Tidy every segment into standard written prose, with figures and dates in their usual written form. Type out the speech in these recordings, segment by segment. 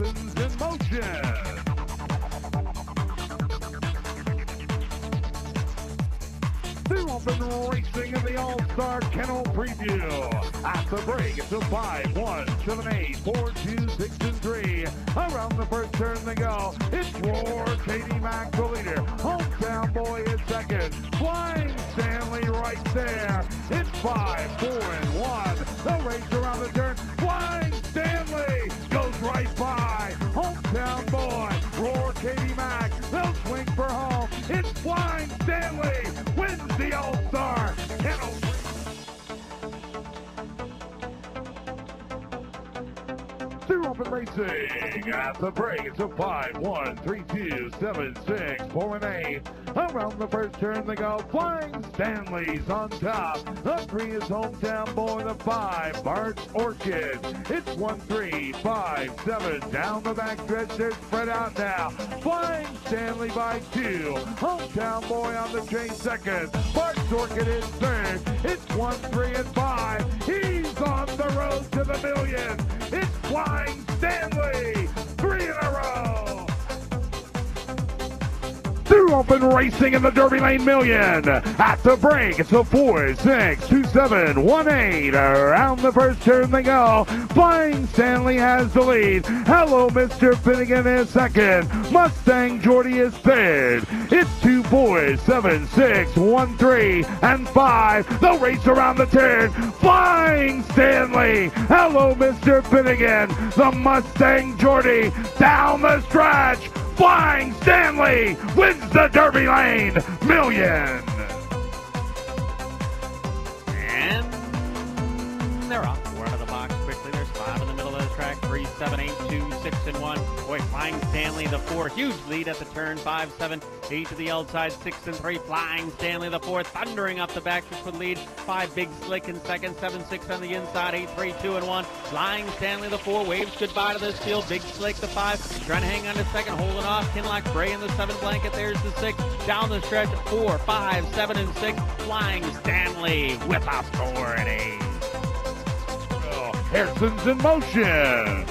Harrison's in motion. They're open racing in the All-Star Kennel Preview. At the break, it's a 5, 1, 7, 8, 4, 2, 6, and 3. Around the first turn they go. It's Roar, Katie Mack, the leader. Hometown Boy is second. Flying Stanley right there. It's 5, 4, and 1. The race around the turn. Flying Stanley goes right by. Hometown Boy, Roar, Katie Mack. They'll swing for home. It's Flying Stanley wins the All-Star Kennel. They're open racing. At the break, it's a 5, 1, 3, 2, 7, 6, 4, and 8. Around the first turn they go. Flying Stanley's on top. The 3 is Hometown Boy. The 5, Bart's Orchid. It's 1, 3, 5, 7. Down the back stretch, they're spread out now. Flying Stanley by 2. Hometown Boy on the chase second. Bart's Orchid is third. It's 1, 3, and 5. He's on the road to the million. It's Flying Stanley, 3 in a row. They're open racing in the Derby Lane Million. At the break, it's a 4, 6, 2, 7, 1, 8. Around the first turn they go. Flying Stanley has the lead. Hello, Mr. Finnegan is second. Mustang Jordy is third. It's 2, 4, 7, 6, 1, 3, and 5. The race around the turn. Flying Stanley. Hello, Mr. Finnegan. The Mustang Jordy down the stretch. Flying Stanley wins the Derby Lane Million. And they're off. 4 out of the box quickly. There's 5 in the middle of the track. 3, 7, 8, 2, 6, and 1. Boy, Flying Stanley, the 4. Huge lead at the turn. 5, 7, 8 to the outside. 6 and 3. Flying Stanley, the 4. Thundering up the back for the lead. 5, Big Slick in second. 7, 6 on the inside. 8, 3, 2, and 1. Flying Stanley, the 4. Waves goodbye to this field. Big Slick, the 5. Trying to hang on to second. Holding off. Kinlock Bray in the 7 blanket. There's the 6. Down the stretch. 4, 5, 7, and 6. Flying Stanley with a score at 8. Harrison's in motion.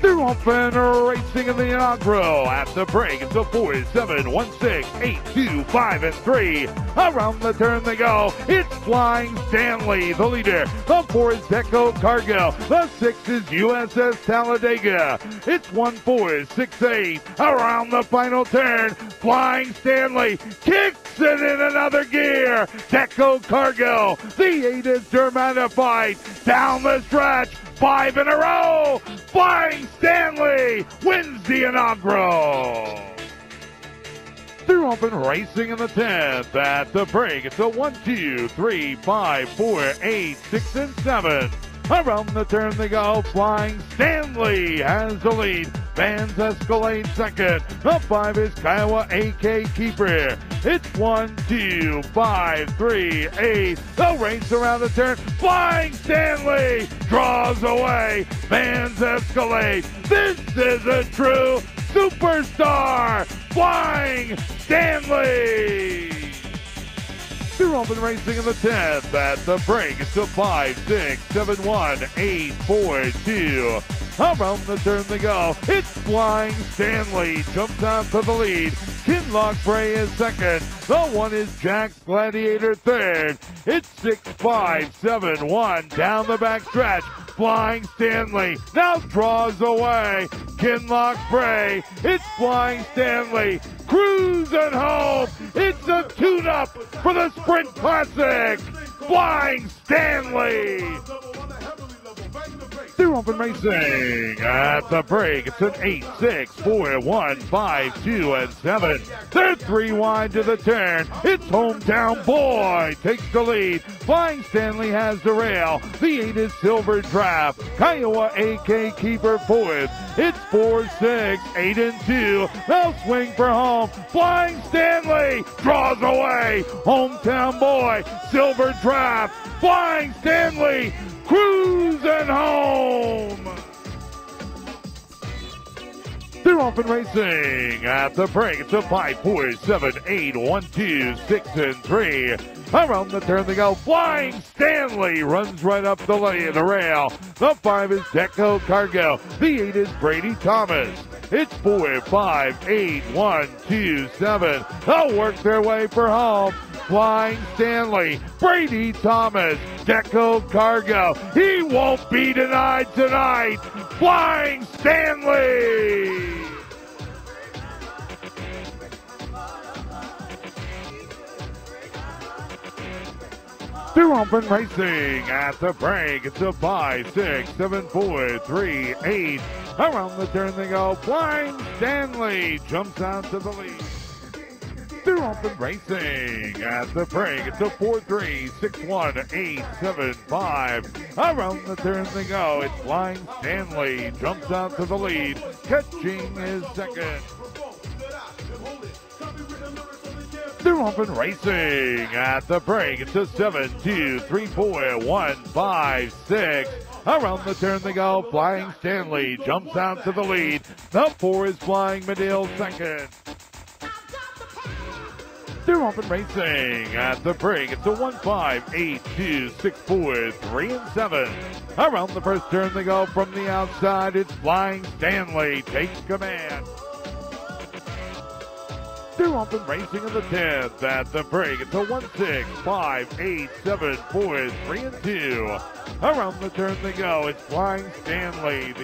They're open racing in the inaugural. At the break, it's a 4, 7, 1, 6, 8, 2, 5, and 3. Around the turn they go. It's Flying Stanley, the leader. The 4 is Deco Cargo. The 6 is USS Talladega. It's 1, 4, 6, 8. Around the final turn, Flying Stanley kicks it in another gear. Deco Cargo. The 8 is Dermatified. Down the stretch. 5 in a row. Flying Stanley wins the inaugural. They're open racing in the 10th. At the break, it's a 1, 2, 3, 5, 4, 8, 6, and 7. Around the turn they go. Flying Stanley has the lead. Vans Escalade second. The 5 is Kiowa AK Keeper. It's 1, 2, 5, 3, 8. The race around the turn. Flying Stanley draws away. Vans Escalade. This is a true superstar. Flying Stanley. They're open racing in the 10th. At the break, it's a 5, 6, 7, 1, 8, 4, 2. Around the turn they go. It's Flying Stanley. Jumps out to the lead. Kinlock Bray is second. The 1 is Jack's Gladiator third. It's 6, 5, 7, 1. Down the back stretch. Flying Stanley now draws away. Kinlock Bray. It's Flying Stanley. Cruising home. It's a tune-up for the Sprint Classic. Flying Stanley. They're open racing. At the break, it's an 8, 6, 4, 1, 5, 2, and 7. They're 3 wide to the turn. It's Hometown Boy takes the lead. Flying Stanley has the rail. The 8 is Silver Draft. Kiowa AK Keeper fourth. It's 4, 6, 8, and 2. They'll swing for home. Flying Stanley draws away. Hometown Boy, Silver Draft. Flying Stanley cruising home. They're off and racing at the break. It's a 5, 4, 7, 8, 1, 2, 6, and 3. Around the turn they go. Flying Stanley runs right up the rail. The 5 is Deco Cargo. The 8 is Brady Thomas. It's 4, 5, 8, 1, 2, 7. They'll work their way for home. Flying Stanley, Brady Thomas, Deco Cargo. He won't be denied tonight. Flying Stanley. They're off and racing at the break. It's a 5, 6, 7, 4, 3, 8. Around the turn they go. Flying Stanley jumps out to the lead. They're off and racing at the break. It's a 4, 3, 6, 1, 8, 7, 5. Around the turn they go. It's Flying Stanley jumps out to the lead, catching his second. They're off and racing at the break. It's a 7, 2, 3, 4, 1, 5, 6. Around the turn they go. Flying Stanley jumps out to the lead. The 4 is Flying Medill second. They're off and racing at the break. It's a 1, 5, 8, 2, 6, 4, 3, and 7. Around the first turn they go. From the outside, it's Flying Stanley takes command. They're off and racing in the 10th at the break. It's a 1, 6, 5, 8, 7, 4, 3, and 2. Around the turn they go. It's Flying Stanley.